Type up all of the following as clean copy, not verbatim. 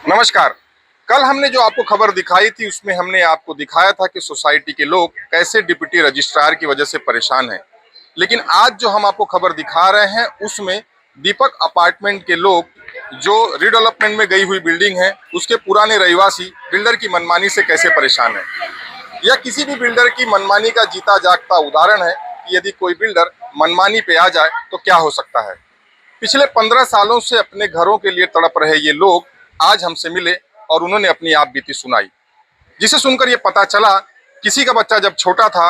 नमस्कार। कल हमने जो आपको खबर दिखाई थी उसमें हमने आपको दिखाया था कि सोसाइटी के लोग कैसे डिप्टी रजिस्ट्रार की वजह से परेशान हैं। लेकिन आज जो हम आपको खबर दिखा रहे हैं उसमें दीपक अपार्टमेंट के लोग जो रीडेवलपमेंट में गई हुई बिल्डिंग है उसके पुराने रहिवासी बिल्डर की मनमानी से कैसे परेशान है। यह किसी भी बिल्डर की मनमानी का जीता जागता उदाहरण है कि यदि कोई बिल्डर मनमानी पे आ जाए तो क्या हो सकता है। पिछले 15 सालों से अपने घरों के लिए तड़प रहे ये लोग आज हमसे मिले और उन्होंने अपनी आप बीती सुनाई, जिसे सुनकर ये पता चला किसी का बच्चा जब छोटा था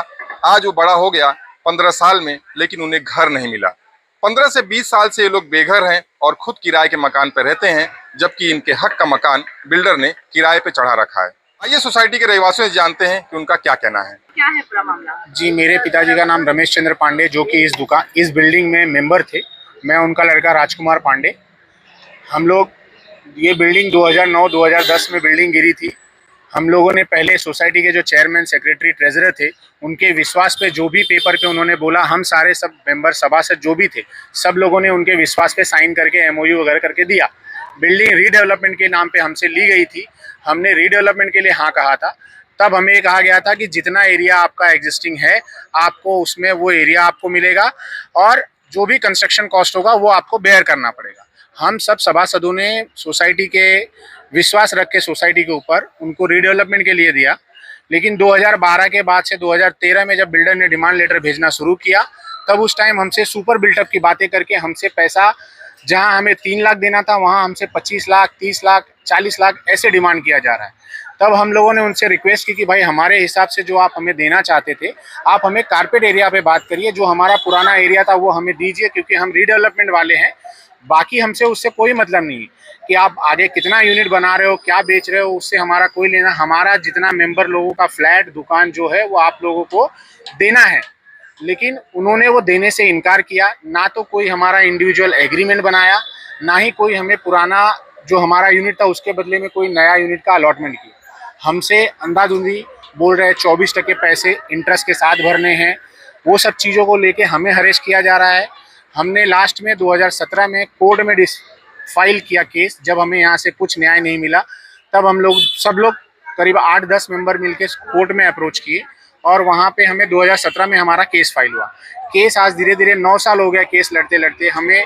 आज वो बड़ा हो गया 15 साल में, लेकिन उन्हें घर नहीं मिला। 15 से 20 साल से ये लोग बेघर हैं और खुद किराए के मकान पर रहते हैं, जबकि इनके हक का मकान बिल्डर ने किराए पे चढ़ा रखा है। आइए सोसाइटी के रहवासियों से जानते हैं कि उनका क्या कहना है। क्या है पूरा मामला? जी, मेरे पिताजी का नाम रमेश चंद्र पांडे, जो कि इस बिल्डिंग में मेंबर थे। मैं उनका लड़का राजकुमार पांडे। हम लोग ये बिल्डिंग 2009-2010 में बिल्डिंग गिरी थी। हम लोगों ने पहले सोसाइटी के जो चेयरमैन, सेक्रेटरी, ट्रेजरर थे, उनके विश्वास पे जो भी पेपर पे उन्होंने बोला, हम सारे सब मेंबर सभासद जो भी थे सब लोगों ने उनके विश्वास पे साइन करके एमओयू वगैरह करके दिया। बिल्डिंग रीडेवलपमेंट के नाम पे हमसे ली गई थी। हमने रीडेवलपमेंट के लिए हाँ कहा था। तब हमें ये कहा गया था कि जितना एरिया आपका एग्जिस्टिंग है आपको उसमें वो एरिया आपको मिलेगा और जो भी कंस्ट्रक्शन कॉस्ट होगा वो आपको बेयर करना पड़ेगा। हम सब सभासदों ने सोसाइटी के विश्वास रख के सोसाइटी के ऊपर उनको रीडेवलपमेंट के लिए दिया। लेकिन 2012 के बाद से 2013 में जब बिल्डर ने डिमांड लेटर भेजना शुरू किया, तब उस टाइम हमसे सुपर बिल्टअप की बातें करके हमसे पैसा, जहां हमें 3 लाख देना था वहां हमसे 25 लाख, 30 लाख, 40 लाख ऐसे डिमांड किया जा रहा है। तब हम लोगों ने उनसे रिक्वेस्ट की कि भाई हमारे हिसाब से जो आप हमें देना चाहते थे आप हमें कारपेट एरिया पे बात करिए, जो हमारा पुराना एरिया था वो हमें दीजिए, क्योंकि हम रीडेवलपमेंट वाले हैं। बाकी हमसे उससे कोई मतलब नहीं कि आप आगे कितना यूनिट बना रहे हो, क्या बेच रहे हो, उससे हमारा कोई लेना। हमारा जितना मेंबर लोगों का फ्लैट, दुकान जो है वो आप लोगों को देना है। लेकिन उन्होंने वो देने से इनकार किया। ना तो कोई हमारा इंडिविजुअल एग्रीमेंट बनाया, ना ही कोई हमें पुराना जो हमारा यूनिट था उसके बदले में कोई नया यूनिट का अलॉटमेंट किया। हमसे अंधाधुंधी बोल रहे हैं 24% पैसे इंटरेस्ट के साथ भरने हैं। वो सब चीज़ों को लेके हमें हरेश किया जा रहा है। हमने लास्ट में 2017 में कोर्ट में फाइल किया केस। जब हमें यहाँ से कुछ न्याय नहीं मिला तब हम लोग सब लोग करीब 8-10 मेंबर मिलके कोर्ट में अप्रोच किए और वहाँ पे हमें 2017 में हमारा केस फाइल हुआ। केस आज धीरे धीरे 9 साल हो गया केस लड़ते लड़ते। हमें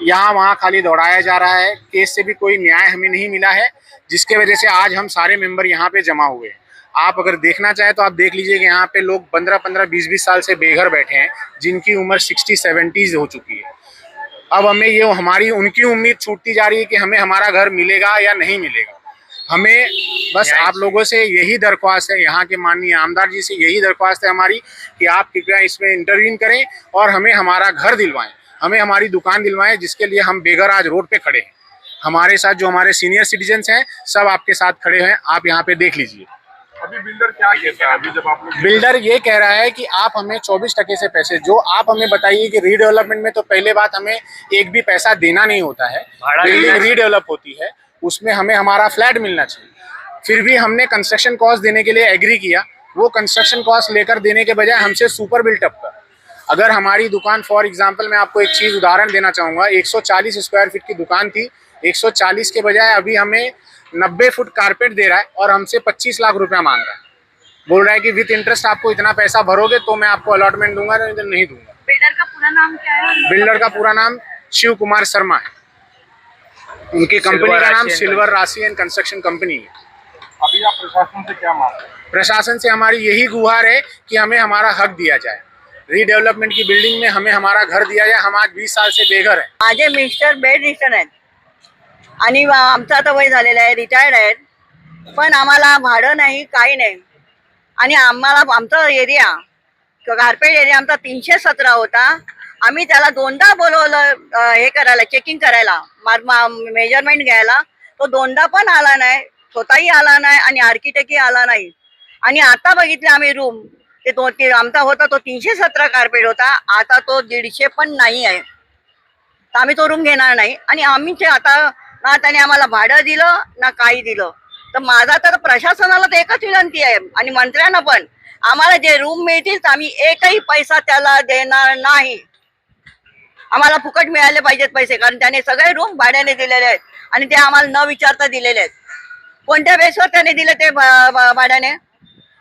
यहाँ वहाँ खाली दौड़ाया जा रहा है। केस से भी कोई न्याय हमें नहीं मिला है, जिसके वजह से आज हम सारे मेंबर यहाँ पे जमा हुए हैं। आप अगर देखना चाहें तो आप देख लीजिए कि यहाँ पे लोग 15-15, 20-20 साल से बेघर बैठे हैं, जिनकी उम्र 60-70 हो चुकी है। अब हमें ये हमारी उनकी उम्मीद छूटती जा रही है कि हमें हमारा घर मिलेगा या नहीं मिलेगा। हमें बस आप लोगों से यही दरख्वास्त है, यहाँ के माननीय आमदार जी से यही दरख्वास्त है हमारी कि आप कृपया इसमें इंटरवीन करें और हमें हमारा घर दिलवाएं, हमें हमारी दुकान दिलवाएं, जिसके लिए हम बेघर आज रोड पे खड़े हैं। हमारे साथ जो हमारे सीनियर सिटीजन्स हैं सब आपके साथ खड़े हैं, आप यहाँ पे देख लीजिए। अभी बिल्डर क्या कहता है? अभी जब आप बिल्डर ये कह रहा है कि आप हमें 24% से पैसे, जो आप हमें बताइए कि रीडेवलपमेंट में तो पहले बात हमें एक भी पैसा देना नहीं होता है। बिल्डिंग रीडेवलप होती है उसमें हमें हमारा फ्लैट मिलना चाहिए। फिर भी हमने कंस्ट्रक्शन कॉस्ट देने के लिए एग्री किया। वो कंस्ट्रक्शन कॉस्ट लेकर देने के बजाय हमसे सुपर बिल्टअप कर। अगर हमारी दुकान, फॉर एग्जाम्पल मैं आपको एक चीज़ उदाहरण देना चाहूँगा, 140 स्क्वायर फीट की दुकान थी, 140 के बजाय अभी हमें 90 फुट कारपेट दे रहा है और हमसे 25 लाख रुपया मांग रहा है। बोल रहा है कि विद इंटरेस्ट आपको इतना पैसा भरोगे तो मैं आपको अलॉटमेंट दूंगा, नहीं दूंगा। बिल्डर का पूरा नाम क्या है? बिल्डर का पूरा नाम शिव कुमार शर्मा है। उनकी कंपनी का नाम सिल्वर राशि एंड कंस्ट्रक्शन कंपनी है। अभी आप प्रशासन से क्या मांग रहे हैं? प्रशासन से हमारी यही गुहार है कि हमें हमारा हक दिया जाए। रीडेवलपमेंट की बिल्डिंग में हमें हमारा घर दिया जाए। हम आज 20 साल से बेघर हैं। माझे मिस्टर बेड रिटर्न आहेत आणि आमचं आता वय झालेलं आहे, रिटायर्ड आहेत, पण आम्हाला भाडं नाही, काही नाही. आणि आम्हाला आमचा एरिया, कारपेट एरिया आमचा 317 होता. आम्ही त्याला 2दा बोलवलं हे करायला, चेकिंग करायला, मेजरमेंट घ्यायला. तो 2दा पण आला नाही, स्वतःही आला नाही आणि आर्किटेक्टही आला नाही. आणि आता बघितले आम्ही रूम, ते आमचा होता तो 317 कारपेट होता, आता तो 150 पण नाही आहे. तर आम्ही तो रूम घेणार नाही. आणि आम्ही आता ना त्याने आम्हाला भाडं दिलं ना काही दिलं. तर माझा तर प्रशासनाला तर एकच विनंती आहे आणि मंत्र्यांना पण, आम्हाला जे रूम मिळतील तर आम्ही एकही पैसा त्याला देणार नाही. आम्हाला फुकट मिळाले पाहिजेत पैसे, कारण त्याने सगळे रूम भाड्याने दिलेले आहेत आणि ते आम्हाला न विचारता दिलेले आहेत. कोणत्या बेसवर त्याने दिले ते भाड्याने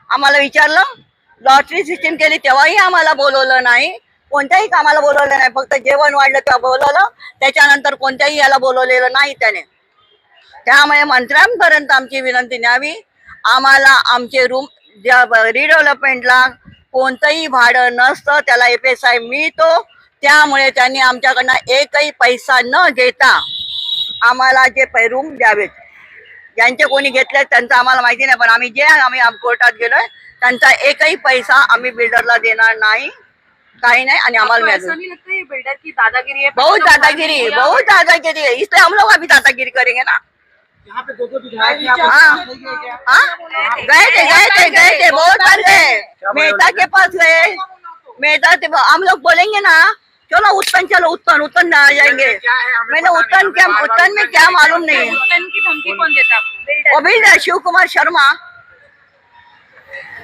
आम्हाला विचारलं. लॉटरी सिस्टीम केली तेव्हाही आम्हाला बोलवलं नाही, कोणत्याही कामाला बोलवलं नाही. फक्त जेवण वाढलं तेव्हा बोलवलं, त्याच्यानंतर कोणत्याही याला बोलवलेलं नाही त्याने. त्यामुळे मंत्र्यांपर्यंत आमची विनंती न्यावी, आम्हाला आमचे रूम ज्या रिडेव्हलपमेंटला कोणतंही भाडं नसतं, त्याला FSI मिळतो. त्यामुळे त्यांनी आमच्याकडनं एकही पैसा न घेता आम्हाला जे रूम द्यावेत. ज्यांचे कोणी घेतले त्यांचं आम्हाला माहिती नाही, पण आम्ही कोर्टात गेलोय, त्यांचा एकही पैसा आम्ही बिल्डरला देणार नाही, काही नहीं. आणि आम्हाला ऐसा नहीं लगता ये बिल्डर की दादागिरी है? बहुत दादागिरी है, बहुत दादागिरी है, इसलिए हम लोग अभी दादागिरी करेंगे ना. यहाँ पे 2 विधायक गए थे बहुत सारे. मेहता के पास गए, मेहता हम लोग बोलेंगे ना, चलो उत्तन आ जाएंगे. मैंने उत्तन में क्या मालूम नहीं. उत्तन की धमकी कौन देता आपको? वो भी शिव कुमार शर्मा.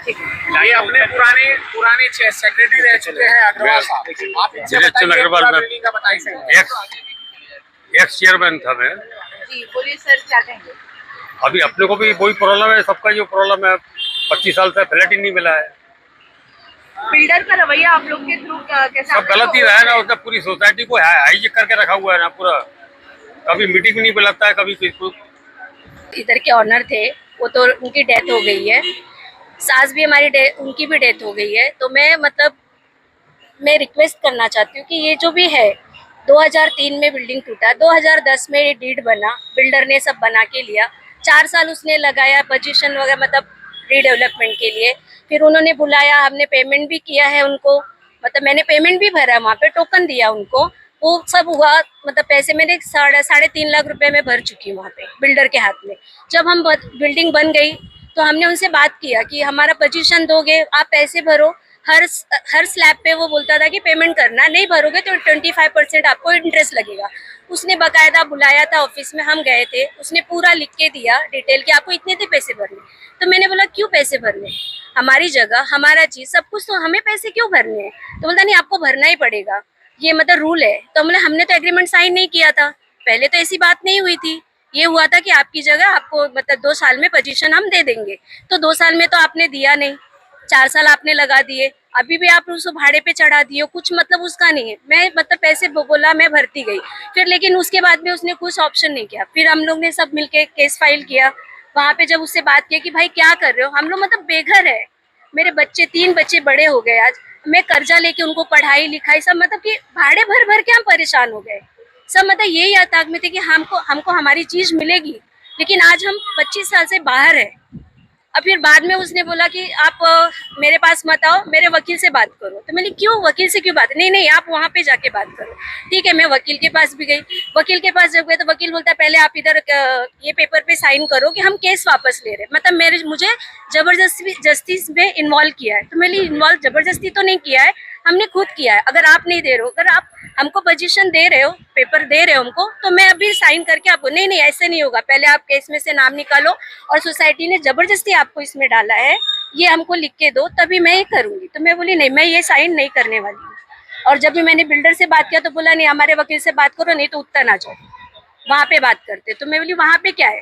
ये अपने पुराने सेक्रेटरी रह चुके हैं अग्रवाल साहब. आप इनसे बताइए अग्रवाल में बिल्डिंग का बताइए. एक्स चेयरमैन था मैं. जी बोलिए सर, क्या कहेंगे? अभी अपने को भी वही प्रॉब्लम है, सबका जो प्रॉब्लम है. 25 साल से फ्लैट ही नहीं मिला है. बिल्डर का रवैया आप लोग के थ्रू कैसा? सब गलत ही रहा है ना, उसने पूरी सोसाइटी को हाईजेक करके रखा हुआ है ना पूरा. कभी मीटिंग नहीं बुलाता है, कभी किसको. इधर के ऑनर थे, वो तो उनकी डेथ हो गई है. सास भी उनकी भी डेथ हो गई है. तो मैं रिक्वेस्ट करना चाहती हूँ कि ये जो भी है, 2003 में बिल्डिंग टूटा, 2010 में ये डीड बना, बिल्डर ने सब बना के लिया. 4 साल उसने लगाया पोजीशन वगैरह, मतलब रीडेवलपमेंट के लिए. फिर उन्होंने बुलाया, हमने पेमेंट भी किया है उनको, मतलब मैंने पेमेंट भी भरा, वहाँ पे टोकन दिया उनको, वो सब हुआ. मतलब पैसे मैंने 3.5 लाख रुपए में भर चुकी हूँ वहाँ पे बिल्डर के हाथ में. जब हम बिल्डिंग बन गई तो हमने उनसे बात किया कि हमारा पोजीशन दोगे, आप पैसे भरो. हर स्लैब पे वो बोलता था कि पेमेंट करना, नहीं भरोगे तो 25% आपको इंटरेस्ट लगेगा. उसने बकायदा बुलाया था ऑफिस में, हम गए थे, उसने पूरा लिख के दिया डिटेल कि आपको इतने थे पैसे भरने. तो मैंने बोला क्यों पैसे भरने, हमारी जगह हमारा चीज सब कुछ, तो हमें पैसे क्यों भरने हैं. तो बोलता नहीं आपको भरना ही पड़ेगा, ये मतलब रूल है. तो हमने तो एग्रीमेंट साइन नहीं किया था, पहले तो ऐसी बात नहीं हुई थी. ये हुआ था कि आपकी जगह आपको मतलब 2 साल में पोजीशन हम दे देंगे. तो 2 साल में तो आपने दिया नहीं, 4 साल आपने लगा दिए, अभी भी आप उसको भाड़े पे चढ़ा दिए, कुछ मतलब उसका नहीं है. मैं मतलब पैसे बोला, मैं भरती गई. फिर लेकिन उसके बाद भी उसने कुछ ऑप्शन नहीं किया. फिर हम लोग ने सब मिलके केस फाइल किया. वहाँ पे जब उससे बात किया कि भाई क्या कर रहे हो, हम लोग मतलब बेघर है, मेरे 3 बच्चे बड़े हो गए, आज मैं कर्जा लेके उनको पढ़ाई लिखाई सब, मतलब कि भाड़े भर के हम परेशान हो गए सब. मतलब यही आतंक में थे कि हमको हमारी चीज मिलेगी, लेकिन आज हम 25 साल से बाहर है. अब फिर बाद में उसने बोला कि आप मेरे पास मत आओ, मेरे वकील से बात करो. तो मैंने क्यों, वकील से क्यों बात, नहीं आप वहाँ पे जाके बात करो. ठीक है, मैं वकील के पास भी गई. वकील के पास जब गए तो वकील बोलता है पहले आप इधर ये पेपर पे साइन करो कि हम केस वापस ले रहे. मतलब मुझे जबरदस्ती में इन्वॉल्व किया है. तो मैंने इन्वॉल्व जबरदस्ती तो नहीं किया है, हमने खुद किया है. अगर आप नहीं दे रहे हो, अगर आप हमको पोजीशन दे रहे हो, पेपर दे रहे हो हमको, तो मैं अभी साइन करके आपको, नहीं ऐसे नहीं होगा, पहले आप केस में से नाम निकालो और सोसाइटी ने जबरदस्ती आपको इसमें डाला है, ये हमको लिख के दो तभी मैं ये करूंगी. तो मैं बोली नहीं, मैं ये साइन नहीं करने वाली हूँ. और जब भी मैंने बिल्डर से बात किया तो बोला नहीं हमारे वकील से बात करो, नहीं तो उत्तर आ जाओ, वहाँ पे बात करते. तो मैं बोली वहाँ पे क्या है,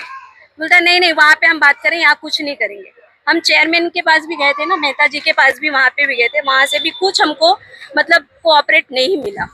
बोलता नहीं वहाँ पे हम बात करें, यहाँ कुछ नहीं करेंगे. हम चेयरमैन के पास भी गए थे ना, मेहता जी के पास भी, वहाँ पे भी गए थे, वहाँ से भी कुछ हमको मतलब कोऑपरेट नहीं मिला.